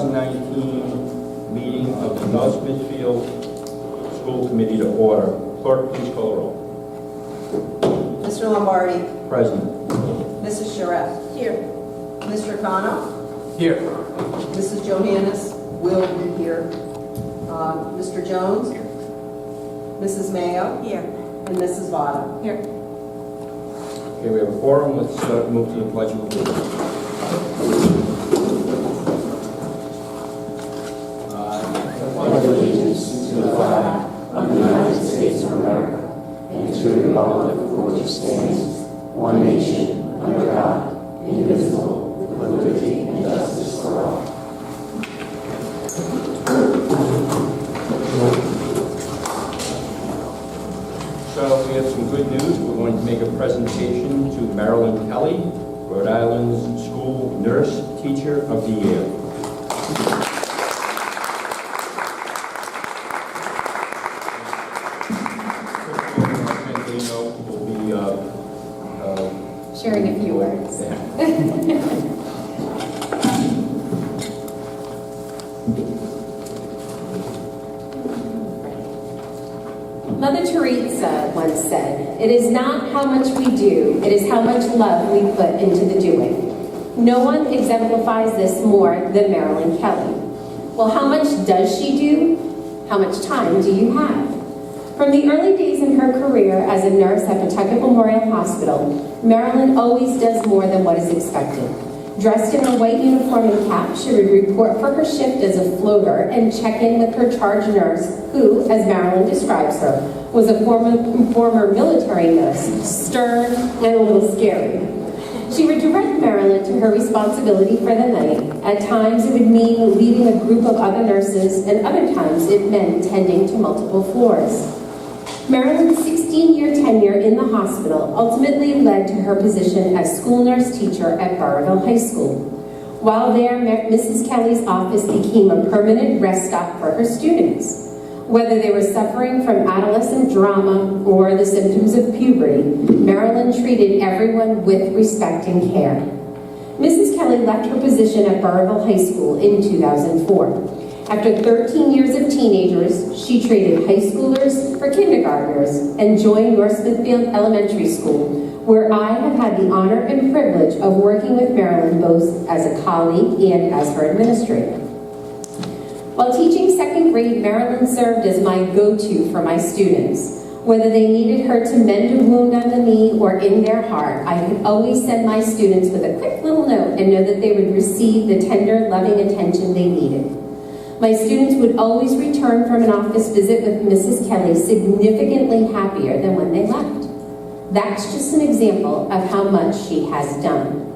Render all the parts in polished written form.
2019 meeting of the North Smithfield School Committee to order. Clerk, please call the roll. Mr. Lombardi. Present. Mrs. Charette. Here. Mr. Cano. Here. Mrs. Johannes will be here. Mr. Jones. Here. Mrs. Mayo. Here. And Mrs. Vada. Here. Okay, we have a quorum. Let's move to the Pledge of Allegiance. Allegiance to the flag of the United States of America and to the republic for which it stands, one nation, under God, indivisible, with liberty and justice for all. So we have some good news. We're going to make a presentation to Marilyn Kelly, Rhode Island's School Nurse Teacher of the Year. Will be sharing a few words. Mother Teresa once said, "It is not how much we do, it is how much love we put into the doing." No one exemplifies this more than Marilyn Kelly. Well, how much does she do? How much time do you have? From the early days in her career as a nurse at Pawtucket Memorial Hospital, Marilyn always does more than what is expected. Dressed in a white uniform and cap, she would report for her shift as a floater and check in with her charge nurse, who, as Marilyn describes her, was a former military nurse, stern and a little scary. She would direct Marilyn to her responsibility for the night. At times it would mean leading a group of other nurses, and other times it meant tending to multiple floors. Marilyn's 16-year tenure in the hospital ultimately led to her position as school nurse teacher at Burrillville High School. While there, Mrs. Kelly's office became a permanent rest stop for her students. Whether they were suffering from adolescent drama or the symptoms of puberty, Marilyn treated everyone with respect and care. Mrs. Kelley left her position at Burrillville High School in 2004. After 13 years of teenagers, she traded high schoolers for kindergartners and joined North Smithfield Elementary School, where I have had the honor and privilege of working with Marilyn both as a colleague and as her administrator. While teaching second grade, Marilyn served as my go-to for my students. Whether they needed her to mend a wound on the knee or in their heart, I could always send my students with a quick little note and know that they would receive the tender, loving attention they needed. My students would always return from an office visit with Mrs. Kelley significantly happier than when they left. That's just an example of how much she has done.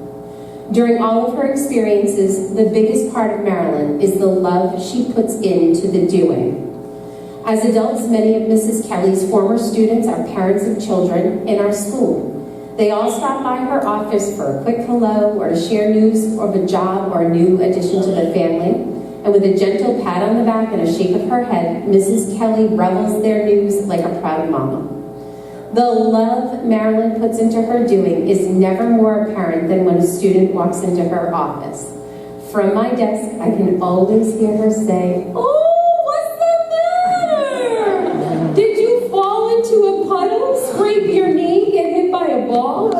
During all of her experiences, the biggest part of Marilyn is the love she puts into the doing. As adults, many of Mrs. Kelly's former students are parents of children in our school. They all stop by her office for a quick hello or to share news of a job or a new addition to the family. And with a gentle pat on the back and a shake of her head, Mrs. Kelley revels their news like a proud mama. The love Marilyn puts into her doing is never more apparent than when a student walks into her office. From my desk, I can always hear her say, "Oh, what's the matter? Did you fall into a puddle, scrape your knee, get hit by a ball?"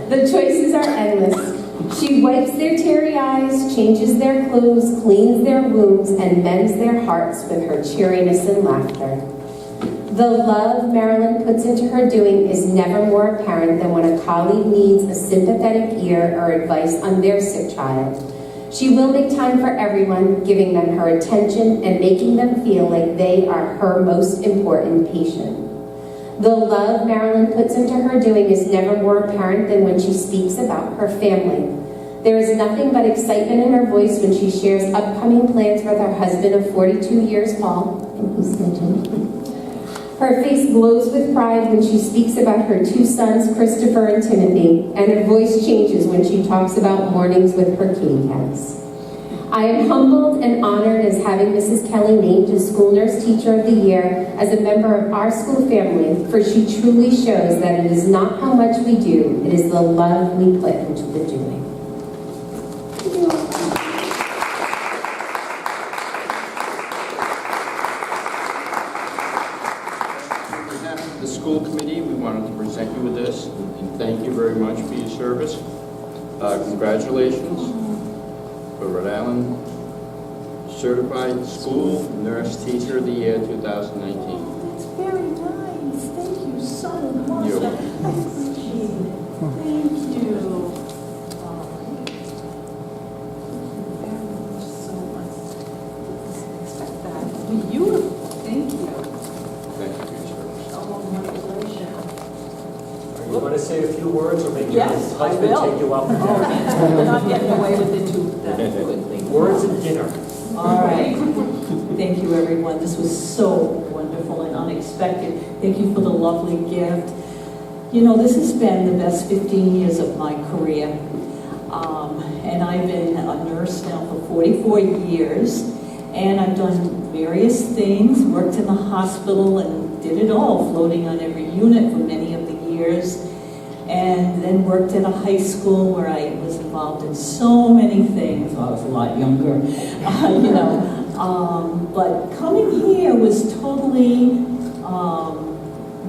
The choices are endless. She wipes their teary eyes, changes their clothes, cleans their wounds, and mends their hearts with her cheeriness and laughter. The love Marilyn puts into her doing is never more apparent than when a colleague needs a sympathetic ear or advice on their sick child. She will make time for everyone, giving them her attention and making them feel like they are her most important patient. The love Marilyn puts into her doing is never more apparent than when she speaks about her family. There is nothing but excitement in her voice when she shares upcoming plans with her husband of 42 years, Paul. Her face glows with pride when she speaks about her two sons, Christopher and Timothy, and her voice changes when she talks about mornings with her kitty cats. I am humbled and honored as having Mrs. Kelley named as School Nurse Teacher of the Year as a member of our school family, for she truly shows that it is not how much we do, it is the love we put into the doing. present you with this, and thank you very much for your service. Congratulations for Rhode Island Certified School Nurse Teacher of the Year 2019. That's very nice. Thank you so much. You're I appreciate it. Thank you. Very much so much. Didn't expect that. Beautiful. Thank you. Thank you for your service. Oh, my pleasure. You want to say a few words, or maybe Yes, your I husband will. take you out for Oh, dinner? yes. Not getting away with it too quickly. Words and dinner. All right. Thank you, everyone. This was so wonderful and unexpected. Thank you for the lovely gift. You know, this has been the best 15 years of my career. And I've been a nurse now for 44 years. And I've done various things, worked in the hospital and did it all, floating on every unit for many of the years. And then worked at a high school where I was involved in so many things. Well, I was a lot younger, you know. But coming here was totally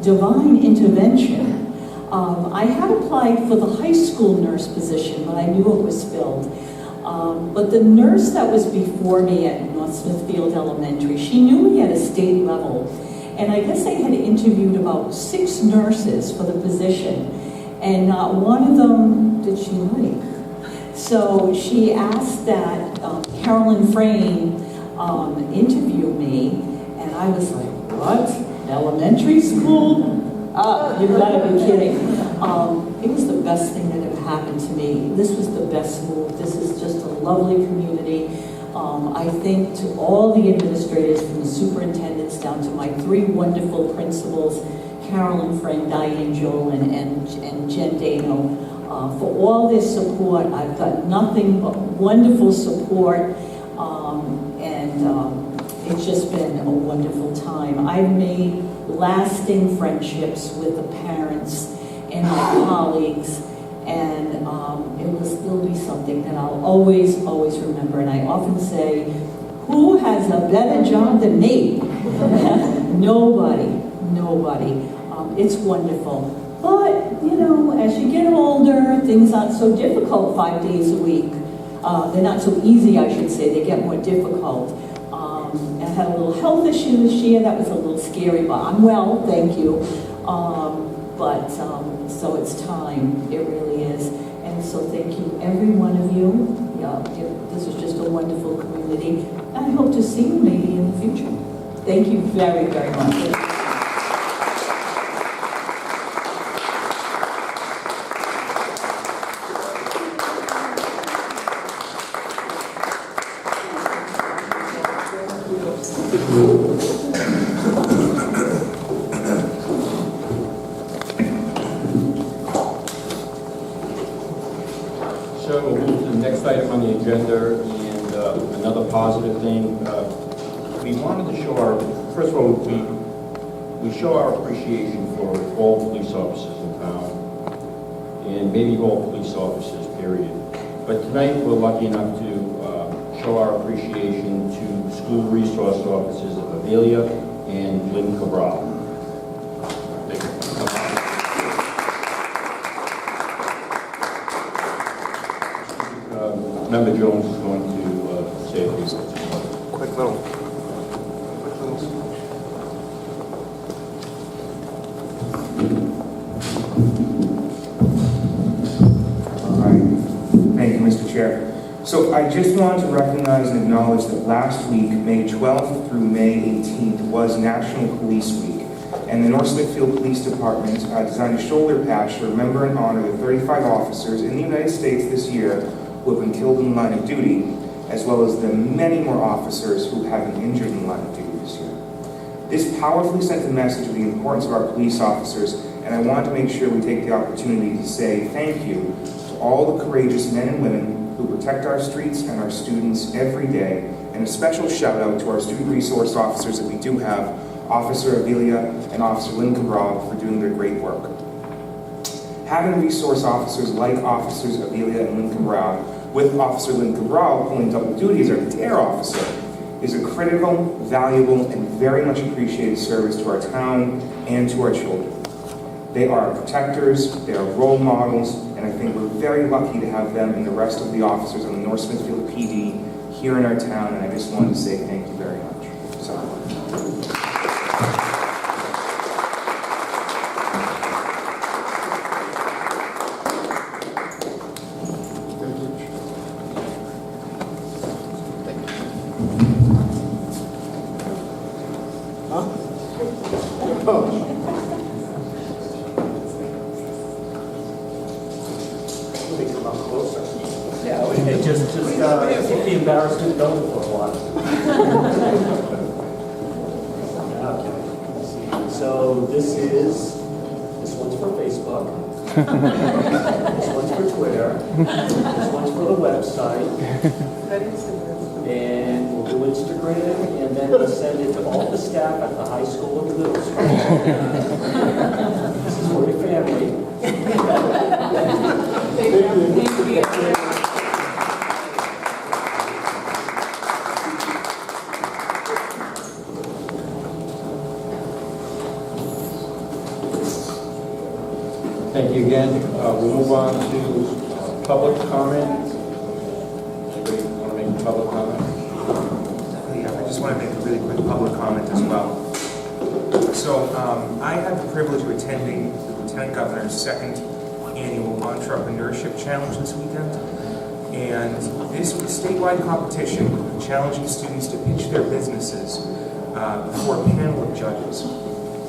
divine intervention. I had applied for the high school nurse position, but I knew it was filled. But the nurse that was before me at North Smithfield Elementary, she knew me at a state level. And I guess I had interviewed about 6 nurses for the position. And not one of them did she like. So she asked that Carolyn Frame interview me, and I was like, what? Elementary school? You've got to be kidding. It was the best thing that ever happened to me. This was the best move. This is just a lovely community. I think to all the administrators, from the superintendents down to my 3 wonderful principals, Carolyn Frame, Diane Joel, and Jen Dano, for all their support. I've got nothing but wonderful support, and it's just been a wonderful time. I've made lasting friendships with the parents and my colleagues, and it'll be something that I'll always remember. And I often say, who has a better job than me? Nobody. It's wonderful. But, you know, as you get older, things aren't so difficult 5 days a week. They're not so easy, I should say. They get more difficult. I had a little health issue this year. That was a little scary, but I'm well, thank you. So it's time. It really is. And so thank you, every one of you. This is just a wonderful community. I hope to see you maybe in the future. Thank you very, very much. So we'll move to the next item on the agenda, and another positive thing. We wanted to show first of all, we show our appreciation for all police officers in town, and maybe all police officers, period. But tonight, we're lucky enough to show our appreciation to school resource officers of Avila and Lin-Cabral. Member Jones is going to say a few words. Quick little. All right. Thank you, Mr. Chair. So I just wanted to recognize and acknowledge that last week, May 12th through May 18th, was National Police Week. And the North Smithfield Police Department designed a shoulder patch to remember and honor the 35 officers in the United States this year who have been killed in the line of duty, as well as the many more officers who have been injured in the line of duty this year. This powerfully sent a message of the importance of our police officers, and I want to make sure we take the opportunity to say thank you to all the courageous men and women who protect our streets and our students every day, and a special shout out to our student resource officers that we do have, Officer Avila and Officer Lin-Cabral, for doing their great work. Having resource officers like Officers Avila and Lin-Cabral, with Officer Lin-Cabral pulling double duty as our DARE officer, is a critical, valuable, and very much appreciated service to our town and to our children. They are protectors, they are role models, and I think we're very lucky to have them and the rest of the officers on the North Smithfield PD here in our town, and I just wanted to say thank you very much. Keep the embarrassment going for a while. Okay. So this one's for Facebook. This one's for Twitter. This one's for the website. And we'll do Instagram, and then we'll send it to all the staff at the high school and the middle school. This is for your family. Thank you. Thank you again. We'll move on to public comment. Anybody want to make a public comment? Yeah, I just want to make a really quick public comment as well. So I had the privilege of attending the Lieutenant Governor's second annual Entrepreneurship Challenge this weekend. And this was a statewide competition challenging students to pitch their businesses before a panel of judges.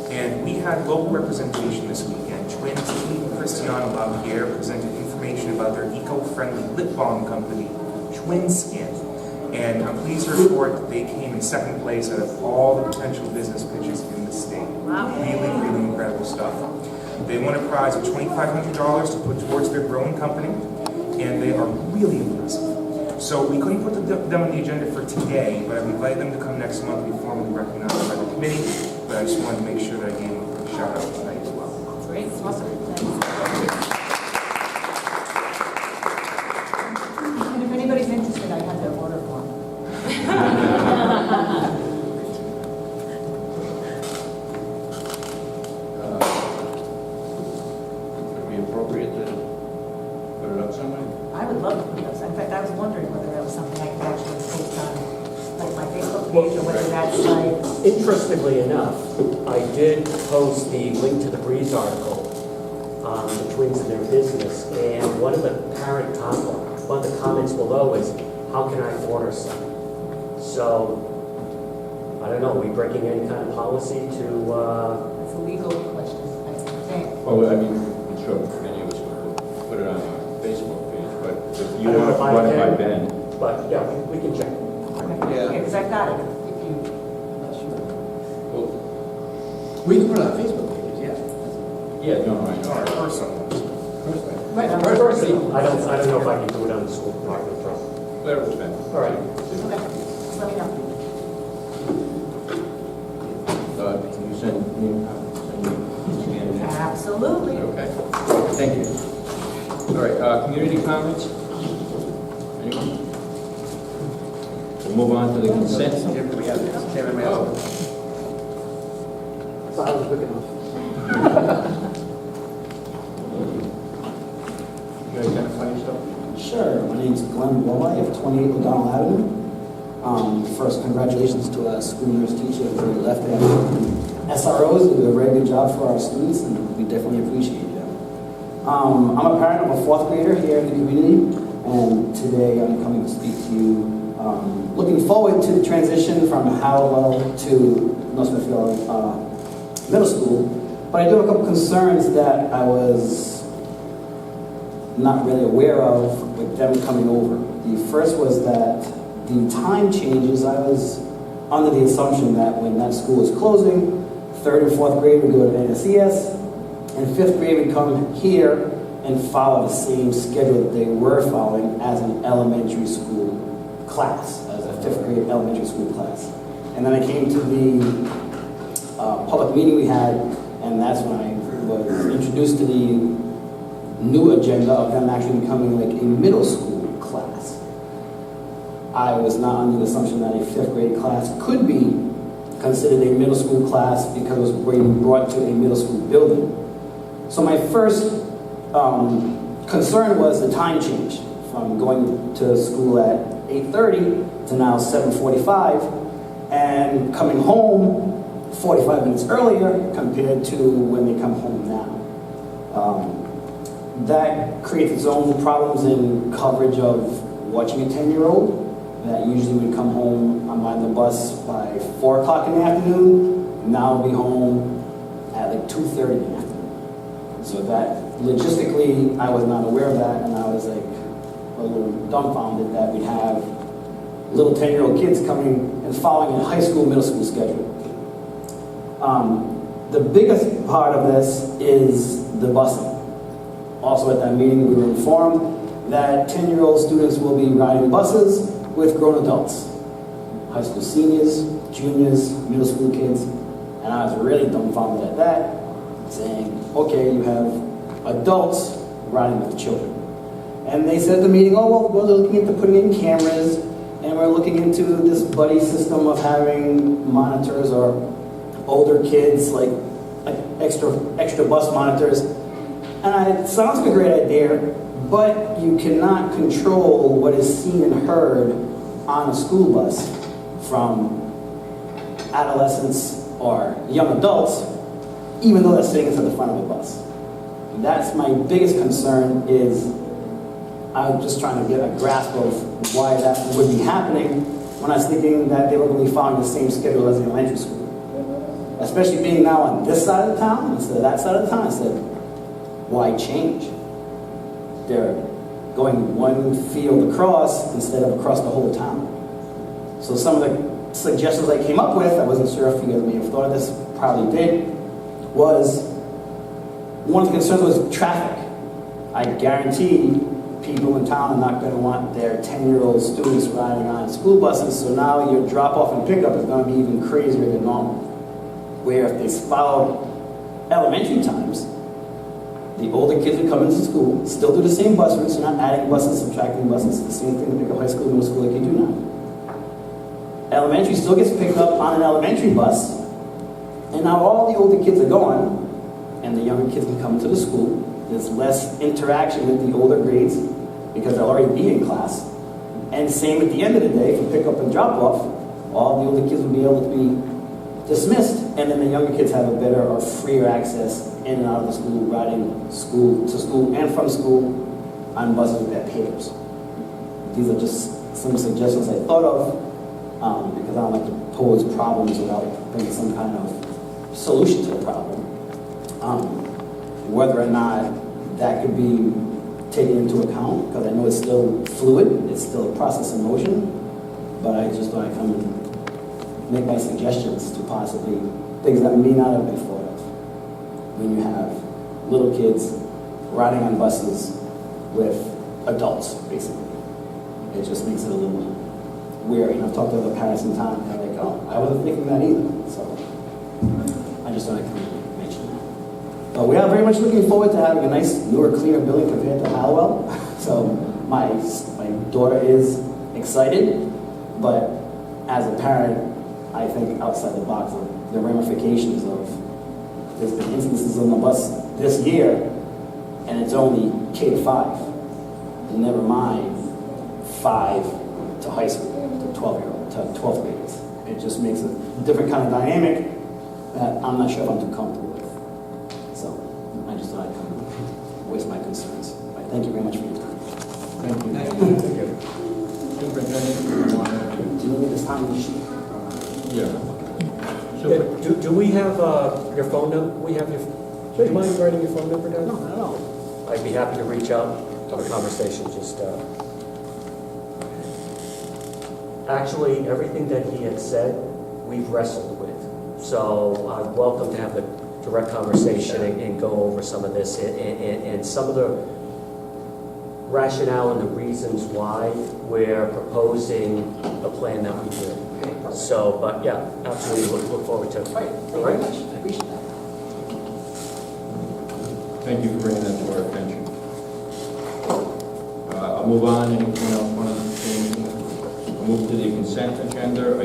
And we had local representation this weekend. Twins Kate and Christiana Lapierre presented information about their eco-friendly lip balm company, Twin Skin. And I'm pleased to report that they came in second place out of all the potential business pitches in the state. Wow. Really, really incredible stuff. They won a prize of $2,500 to put towards their growing company, and they are really impressive. So we couldn't put them on the agenda for today, but I've invited them to come next month to be formally recognized by the committee. But I just wanted to make sure that I gave them a quick shout out tonight as well. Great, awesome. And if anybody's interested, I have their order form. Would it be appropriate to put it up somewhere? I would love to put those. In fact, I was wondering whether that was something I could actually post on, like my Facebook page, or whether that's like. Interestingly enough, I did post the link to the Breeze article on the twins and their business, and one of the comments below is, how can I order some? So, I don't know, are we breaking any kind of policy to, It's a legal question, I think. Well, I mean, I'm sure many of us would put it on our Facebook page, but if you I don't want know to if I run it by can. Ben. but yeah, we can check. Yeah. Because I've got it, if you, I'm not sure. Well, We can put it on Facebook pages, yeah. yeah, no, I know. Our personal ones. right, I don't know if I can do it on the school department. Whatever it's Ben. All right. okay, just let me know. Can you send me a scan? Absolutely. Okay, thank you. All right, community comments? Anyone? We'll move on to the consent. We have this. Chairman, may I Oh. So I was quick enough. You identify yourself? Sure. My name's Glenn Wolla. I have 28 O'Donnell Avenue. First, congratulations to our school nurse teacher who left at SROs who do a very good job for our students, and we definitely appreciate them. I'm a parent of a fourth grader here in the community, and today I'm coming to speak to you. Looking forward to the transition from Avila to North Smithfield Middle School, but I do have a couple concerns that I was not really aware of with them coming over. The first was that the time changes. I was under the assumption that when that school was closing, 3rd and 4th grade would go to NSCS, and 5th grade would come here and follow the same schedule that they were following as an elementary school class, as a 5th grade elementary school class. And then I came to the public meeting we had, and that's when I was introduced to the new agenda of them actually becoming like a middle school class. I was not under the assumption that a 5th grade class could be considered a middle school class because it was being brought to a middle school building. So my first concern was the time change from going to school at 8:30 to now 7:45, and coming home 45 minutes earlier compared to when they come home now. That creates its own problems in coverage of watching a 10-year-old that usually would come home on the bus by 4 o'clock in the afternoon. Now I'll be home at like 2:30 in the afternoon. So that logistically, I was not aware of that, and I was like a little dumbfounded that we'd have little 10-year-old kids coming and following a high school, middle school schedule. The biggest part of this is the busing. Also at that meeting, we were informed that 10-year-old students will be riding buses with grown adults. High school seniors, juniors, middle school kids. And I was really dumbfounded at that, saying, okay, you have adults riding with children. And they said at the meeting, oh, well, we're looking into putting in cameras, and we're looking into this buddy system of having monitors or older kids, like extra bus monitors. And it sounds like a great idea, but you cannot control what is seen and heard on a school bus from adolescents or young adults, even though they're sitting inside the front of the bus. That's my biggest concern. Is I'm just trying to get a grasp of why that would be happening when I was thinking that they were going to be following the same schedule as the elementary school. Especially being now on this side of the town instead of that side of the town, I said, why change? They're going one field across instead of across the whole town. So some of the suggestions I came up with, I wasn't sure if you guys may have thought of this, probably did, was one of the concerns was traffic. I guarantee people in town are not going to want their 10-year-old students riding on school buses, so now your drop-off and pickup is going to be even crazier than normal. Where if they follow elementary times, the older kids would come into school, still do the same bus routes, so not adding buses, subtracting buses, the same thing to pick up high school, middle school like you do now. Elementary still gets picked up on an elementary bus, and now all the older kids are gone, and the younger kids can come into the school. There's less interaction with the older grades because they'll already be in class. And same at the end of the day, for pick up and drop off, all the older kids will be able to be dismissed, and then the younger kids have a better or freer access in and out of the school, riding school to school and from school on buses with their peers. These are just some suggestions I thought of because I don't like to pose problems without bringing some kind of solution to the problem. Whether or not that could be taken into account, because I know it's still fluid, it's still a process in motion, but I just thought I'd come and make my suggestions to possibly things that may not have been thought of. When you have little kids riding on buses with adults, basically. It just makes it a little weird. And I've talked to other parents in town, and they're like, oh, I wasn't thinking that either. So I just thought I'd come and mention that. But we are very much looking forward to having a nice, newer, cleaner building compared to Hallowell. So my daughter is excited, but as a parent, I think outside the box of the ramifications of there's been instances on the bus this year, and it's only K-5. Never mind 5 to high school, to 12-year-old, to 12th graders. It just makes a different kind of dynamic that I'm not sure if I'm too comfortable with. So I just thought I'd come and voice my concerns. But thank you very much for your time. Thank you. Thank you. Superintendent, you want to- Do you need this time sheet? Yeah. Do we have your phone number? We have your. Do you mind writing your phone number down? No, not at all. I'd be happy to reach out, have a conversation. Just actually, everything that he had said, we've wrestled with. So I'm welcome to have a direct conversation and go over some of this and some of the rationale and the reasons why we're proposing a plan that we do. So, but yeah, absolutely, look forward to it. All right, thank you very much. I appreciate that. Thank you for bringing that to our attention. I'll move on. Anything else want to say? I'll move to the consent agenda.